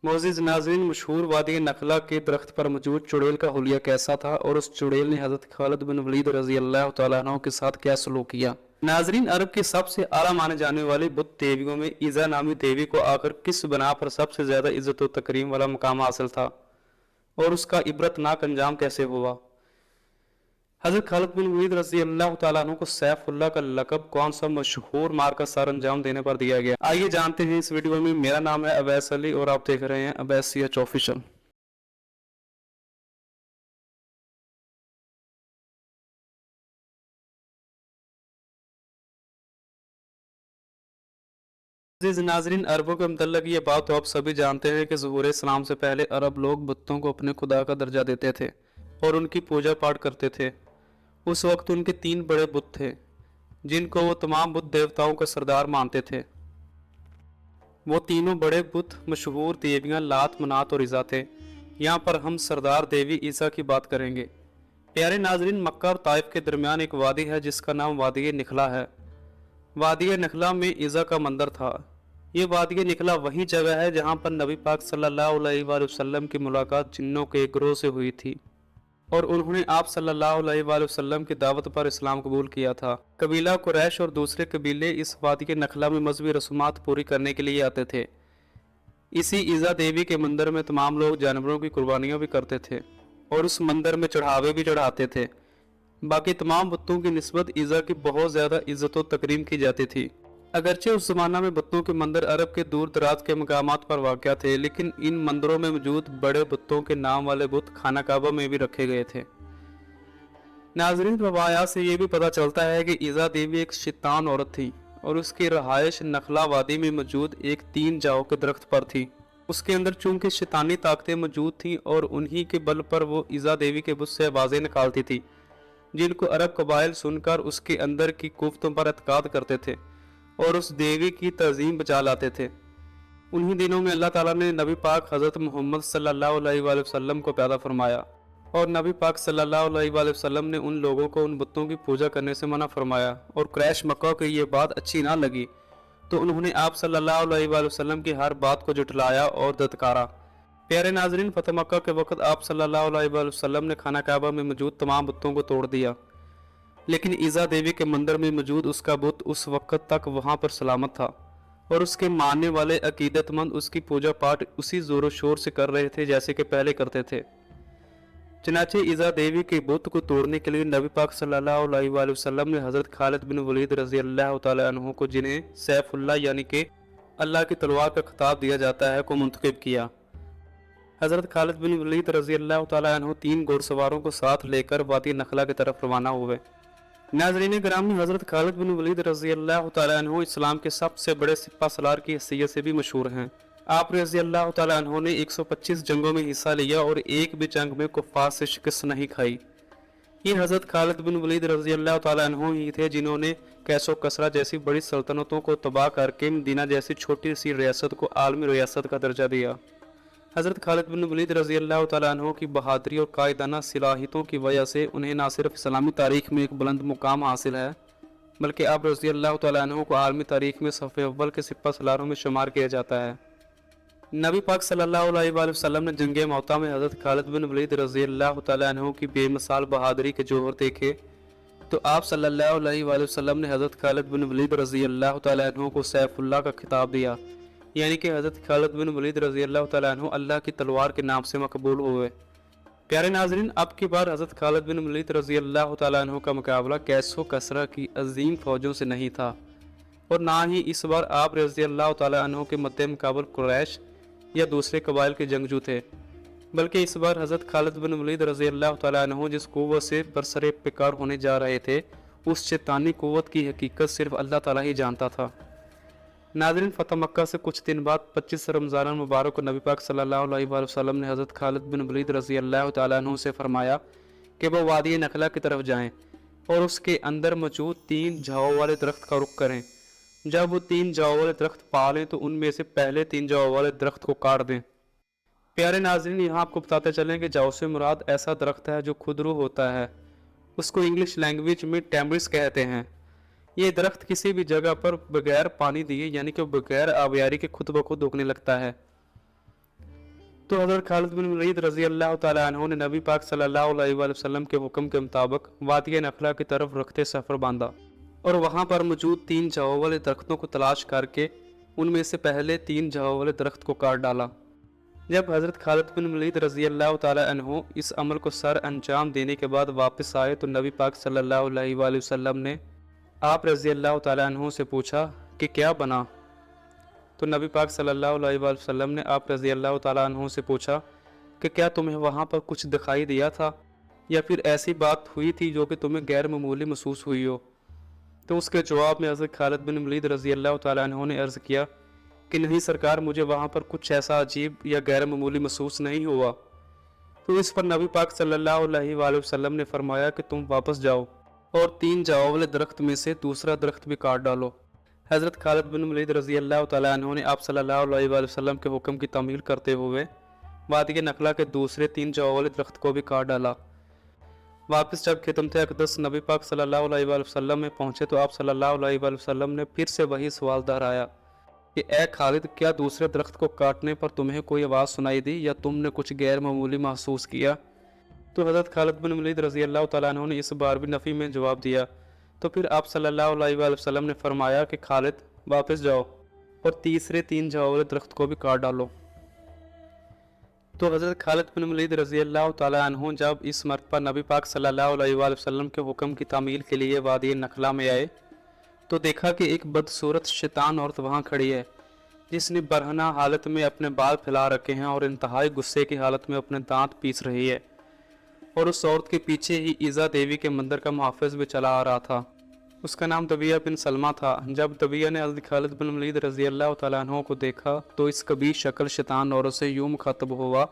मोअज़्ज़िज़ नाज़रीन, मशहूर वादी नखला के दरख्त पर मौजूद चुड़ैल का हुलिया कैसा था और उस चुड़ैल ने हज़रत खालिद बिन वलीद रज़ी अल्लाह तआला अन्हु के साथ क्या सलूक किया। नाज़रीन, अरब की सबसे आला माने जाने वाली बुत देवियों में ईज़ा नामी देवी को आखिर किस बना पर सबसे ज़्यादा इज़्ज़त व तकरीम वाला मुकाम हासिल था और उसका इबरतनाक अंजाम कैसे हुआ। हज़रत खालिद बिन वलीद रज़ी अल्लाह तआला अन्हु को सैफुल्लाह का लक़ब कौन सा मशहूर मार्का सर अंजाम देने पर दिया गया, आइए जानते हैं इस वीडियो में। मेरा नाम है अवैस अली और आप देख रहे हैं अवैस सीएच ऑफिशियल। नाजरीन, अरबों के मुतल्लिक़ ये बात तो आप सभी जानते हैं कि ज़ुहूर इस्लाम से पहले अरब लोग बुतों को अपने खुदा का दर्जा देते थे और उनकी पूजा पाठ करते थे। उस वक्त उनके 3 बड़े बुत थे जिनको वो तमाम बुत देवताओं का सरदार मानते थे। वो तीनों बड़े बुत मशहूर देवियाँ लात, मनात और ईज़ा थे। यहाँ पर हम सरदार देवी ईसा की बात करेंगे। प्यारे नाजरीन, मक्का और ताइफ के दरमियान एक वादी है जिसका नाम वादी नखला है। वादी नखला में ईसा का मंदिर था। ये वादी नखला वही जगह है जहाँ पर नबी पाक सल्लल्लाहु अलैहि वसल्लम की मुलाकात जिन्नों के एक ग्रोह से हुई थी और उन्होंने आप सल्लल्लाहु अलैहि वसल्लम की दावत पर इस्लाम कबूल किया था। कबीला कुरैश और दूसरे कबीले इस वादी नखला में मजहबी रसूमात पूरी करने के लिए आते थे। इसी ईसा देवी के मंदिर में तमाम लोग जानवरों की कुर्बानियाँ भी करते थे और उस मंदिर में चढ़ावे भी चढ़ाते थे। बाकी तमाम बुतों की निस्बत ईसा की बहुत ज़्यादा इज्जत व तकरीम की जाती थी। अगरचे उस ज़माना में बुतों के मंदिर अरब के दूर दराज के मकामात पर वाक़या थे, लेकिन इन मंदिरों में मौजूद बड़े बुतों के नाम वाले बुत खाना काबा में भी रखे गए थे। नाज़रीन, रवायात से ये भी पता चलता है कि ईसा देवी एक शैतान औरत थी और उसकी रहायश नखला वादी में मौजूद एक 3 जाओ के दरख्त पर थी। उसके अंदर चूंकि शैतानी ताकतें मौजूद थीं और उन्हीं के बल पर वो ईसा देवी के बुत से आवाज़ें निकालती थी जिनको अरब कबाइल सुनकर उसके अंदर की कुफ्तों पर एतकाद करते थे और उस देवी की तज़ीम बचा लाते थे। उन्हीं दिनों में अल्लाह ताला ने नबी पाक हज़रत मोहम्मद सल्लल्लाहु अलैहि वसल्लम को पैदा फरमाया और नबी पाक सल्लल्लाहु अलैहि वसल्लम ने उन लोगों को उन बुतों की पूजा करने से मना फरमाया और कुरैश मक्का को ये बात अच्छी ना लगी तो उन्होंने आप सल्लल्लाहु अलैहि वसल्लम की हर बात को जुटलाया और धत्कारा। प्यारे नाजरीन, फतह मक्का के वक्त आप सल्लल्लाहु अलैहि वसल्लम ने खाना काबा में मौजूद तमाम बुतों को तोड़ दिया, लेकिन ईसा देवी के मंदिर में मौजूद उसका बुत उस वक्त तक वहां पर सलामत था और उसके मानने वाले अकीदतमंद उसकी पूजा पाठ उसी ज़ोर शोर से कर रहे थे जैसे कि पहले करते थे। चनाचे ईसा देवी के बुत को तोड़ने के लिए नबी पाक सल्लल्लाहु अलैहि वसल्लम ने हज़रत खालिद बिन वलीद रज़ी अल्लाह तआला अन्हु को, जिन्हें सैफुल्लाह यानी कि अल्लाह की तलवार का खिताब दिया जाता है, को मुंतखब किया। हज़रत खालिद बिन वलीद रज़ी अल्लाह तआला अन्हु 3 घुड़सवारों को साथ लेकर वादी नखला की तरफ रवाना हुए। नाज़रीन ग्रामी, हज़रत खालिद बिन वलीद रज़ी अल्लाह तआला अन्हु इस्लाम के सबसे बड़े सिपा सलार की हैसियत से भी मशहूर हैं। आप रज़ी अल्लाह तआला अन्हु ने 125 जंगों में हिस्सा लिया और एक भी जंग में कुफ़ार से शिकस्त नहीं खाई। ये हज़रत खालिद बिन वलीद रज़ी अल्लाह तआला अन्हु ही थे जिन्होंने कैसो कसरा जैसी बड़ी सल्तनतों को तबाह करके मदीना जैसी छोटी सी रियासत को आलमी रियासत का दर्जा दिया। हज़रत खालिद बिन वलीद रज़ी अल्लाह तआला अन्हु की बहादुरी और कायदाना सलाहियतों की वजह से उन्हें न सिर्फ इस्लामी तारीख में एक बुलंद मुकाम हासिल है, बल्कि आप रज़ी अल्लाह तआला अन्हु को आलमी तारीख में सफ़े अव्वल के सिपा सलारों में शुमार किया जाता है। नबी पाक सल्लल्लाहु अलैहि वसल्लम ने जंग मौता में हज़रत खालिद बिन वलीद रज़ी अल्लाह तआला अन्हु की बेमिसाल बहादुरी के जौहर देखे तो आप सल्लल्लाहु अलैहि वसल्लम ने हज़रत खालिद बिन वलीद रज़ी अल्लाह तआला अन्हु को सैफुल्लाह का खिताब दिया, यानी कि हज़रत खालिद बिन वलीद रज़ी अल्लाह तआला अन्हु अल्लाह की तलवार के नाम से मकबूल हुए। प्यारे नाजरीन, अब की बार हज़रत खालिद बिन वलीद रज़ी अल्लाह तआला अन्हु का मुकाबला कैसो कसरा की अजीम फ़ौजों से नहीं था और ना ही इस बार आप रज़ी अल्लाह तआला अन्हु के मद्दे मुकाबल कुरैश या दूसरे कबाइल के जंगजू थे, बल्कि इस बार हज़रत खालिद बिन वलीद रज़ी अल्लाह तआला अन्हु जिस कुव्वत से बरसरे पिकार होने जा रहे थे उस शैतानी कुव्वत की हकीकत सिर्फ अल्लाह ताला ही जानता था। नाज़रीन, फतह मक्का से कुछ दिन बाद 25 रमज़ान मुबारक को नबी पाक सल्लल्लाहु अलैहि वसल्लम ने हज़रत खालिद बिन वलीद रज़ी अल्लाह तआला अन्हु से फरमाया कि वो वादी नखला की तरफ जाएं और उसके अंदर मौजूद 3 झाओ वाले दरख्त का रुख करें। जब वो 3 जाओ वाले दरख्त पा लें तो उनमें से पहले 3 जाओ वाले दरख्त को काट दें। प्यारे नाज़रीन, यहाँ आपको बताते चलें कि जाओ से मुराद ऐसा दरख्त है जो खुदरू होता है, उसको इंग्लिश लैंग्वेज में टैमरिस कहते हैं। ये दरख्त किसी भी जगह पर बगैर पानी दिए यानी कि बगैर आबियारी के खुद ब खुद उगने लगता है। तो हज़रत खालिद बिन वलीद रज़ी अल्लाह ताला अन्हु ने नबी पाक सल्लल्लाहु अलैहि वसल्लम के हुक्म के मुताबिक वादिया नखला की तरफ रखते सफ़र बांधा और वहाँ पर मौजूद 3 जवाब वाले दरख्तों को तलाश करके उनमें से पहले 3 जवाब वाले दरख्त को काट डाला। जब हज़रत खालिद बिन वलीद रज़ी अल्लाह ताला अन्हु इस अमल को सर अंजाम देने के बाद वापस आए तो नबी पाक सल्लल्लाहु अलैहि वसल्लम ने आप रज़ी अल्लाह ताला अन्हु से पूछा कि क्या बना। तो नबी पाक सल्लल्लाहु अलैहि वसल्लम ने आप रज़ी अल्लाह ताला अन्हु से पूछा कि क्या तुम्हें वहाँ पर कुछ दिखाई दिया था या फिर ऐसी बात हुई थी जो कि तुम्हें गैर मामूली महसूस हुई हो। तो उसके जवाब में हज़रत खालिद बिन वलीद रज़ी अल्लाह ताला अन्हु ने अर्ज़ किया कि नहीं सरकार, मुझे वहाँ पर कुछ ऐसा अजीब या गैर मामूली महसूस नहीं हुआ। तो इस पर नबी पाक सल्लल्लाहु अलैहि वसल्लम ने फरमाया कि तुम वापस जाओ और 3 जवाब वाले दरख्त में से दूसरा दरख्त भी काट डालो। हज़रत खालिद बिन वलीद रज़ी अल्लाह ताला अन्हु ने आप सल्लल्लाहु अलैहि वसल्लम के हुक्म की तामील करते हुए वादी नखला के दूसरे 3 जवाब वाले दरख्त को भी काट डाला। वापस जब खिदमत अक़दस नबी पाक सल्लल्लाहु अलैहि वसल्लम में पहुँचे तो आप सल्लल्लाहु अलैहि वसल्लम ने फिर से वही सवाल दोहराया कि ए खालिद, क्या दूसरे दरख्त को काटने पर तुम्हें कोई आवाज़ सुनाई दी या तुमने कुछ गैर मामूली महसूस किया। तो हज़रत खालिद बिन वलीद रज़ी अल्लाह ताला अन्हु ने इस बार भी नफ़ी में जवाब दिया। तो फिर आप सल्लल्लाहु अलैहि वसल्लम ने फरमाया कि खालिद वापस जाओ और तीसरे 3 जवाब वाले दरख्त को भी काट डालो। तो हज़रत खालिद बिन वलीद रज़ी अल्लाह ताला अन्हु जब इस मरतबा नबी पाक सल्लल्लाहु अलैहि वसल्लम के हुक्म की तामील के लिए वादी नखला में आए तो देखा कि एक बदसूरत शैतान औरत वहाँ खड़ी है जिसने बरहना हालत में अपने बाल फैला रखे हैं और इंतहाई गुस्से की हालत में अपने दांत पीस रही है। और उस औरत के पीछे ही ईज़ा देवी के मंदिर का मुहाफ़िज़ भी चला आ रहा था। उसका नाम दबिया बिन सलमा था। जब दबिया ने हज़रत खालिद बिन वलीद रज़ी अल्लाह ताला अन्हु को देखा तो इस कबीह शक्ल शैतान औरत से यूँ मुखातब हुआ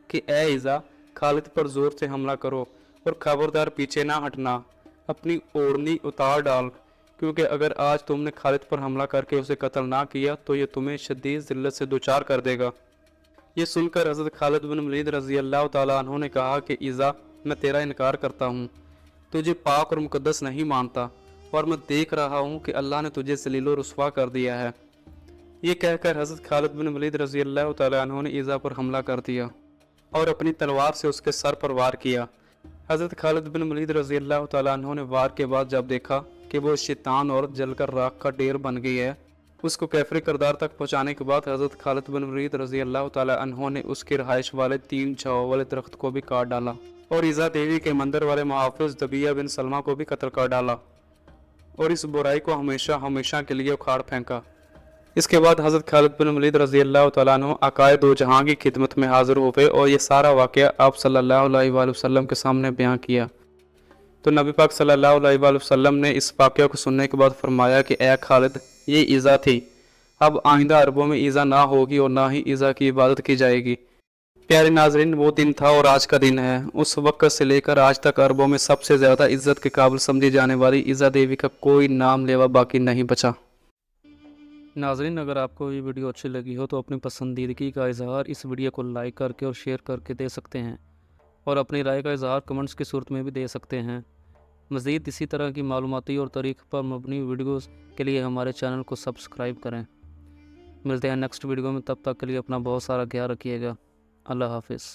कि ए ईज़ा, खालिद पर ज़ोर से हमला करो और खबरदार पीछे ना हटना, अपनी ओढ़नी उतार डाल, क्योंकि अगर आज तुमने खालिद पर हमला करके उसे कत्ल ना किया तो ये तुम्हें शदीद ज़िल्लत से दुचार कर देगा। ये सुनकर हज़रत खालिद बिन वलीद रज़ी अल्लाह ताला अन्हु ने कहा कि ईज़ा, मैं तेरा इनकार करता हूँ, तुझे पाक और मुकद्दस नहीं मानता और मैं देख रहा हूँ कि अल्लाह ने तुझे ज़लील और रुस्वा कर दिया है। ये कहकर हज़रत खालिद बिन वलीद रज़ी अल्लाह ताला अन्हु ने ईज़ा पर हमला कर दिया और अपनी तलवार से उसके सर पर वार किया। हज़रत खालिद बिन वलीद रज़ी अल्लाह ताला अन्हु ने वार के बाद जब देखा कि वो शैतान औरत जलकर राख का ढेर बन गई है, उसको कैफरी किरदार तक पहुँचाने के बाद हज़रत खालिद बिन वलीद रज़ी अल्लाह ताला अन्हु ने उसकी रहाइश वाले 3 छाव वाले दरख्त को भी काट डाला और ईज़ा देवी के मंदिर वाले मुहाफ़िज़ दबिया बिन सलमा को भी कत्ल कर डाला और इस बुराई को हमेशा हमेशा के लिए उखाड़ फेंका। इसके बाद हज़रत खालिद बिन वलीद रज़ी अल्लाह ताला अन्हु अकाए दो जहां की खिदमत में हाज़िर हुए और ये सारा वाक़या आप सल्लल्लाहु अलैहि वसल्लम के सामने बयां किया। तो नबी पाक सल्लल्लाहु अलैहि वसल्लम ने इस वाक़या को सुनने के बाद फरमाया कि ए खालिद, ये ईज़ा थी, अब आइंदा अरबों में ईज़ा ना होगी और ना ही ईज़ा की इबादत की जाएगी। प्यारे नाजरीन, वो दिन था और आज का दिन है। उस वक्त से लेकर आज तक अरबों में सबसे ज़्यादा इज़्ज़त के काबिल समझी जाने वाली ईज़ा देवी का कोई नाम लेवा बाकी नहीं बचा। नाजरीन, अगर आपको ये वीडियो अच्छी लगी हो तो अपनी पसंदीदगी का इजहार इस वीडियो को लाइक करके और शेयर करके दे सकते हैं और अपनी राय का इजहार कमेंट्स की सूरत में भी दे सकते हैं। मज़ीद इसी तरह की मालूमाती और तारीख़ पर मबनी वीडियोज़ के लिए हमारे चैनल को सब्सक्राइब करें। मिलते हैं नेक्स्ट वीडियो में, तब तक के लिए अपना बहुत सारा ख्याल रखिएगा। अल्लाह हाफिज़।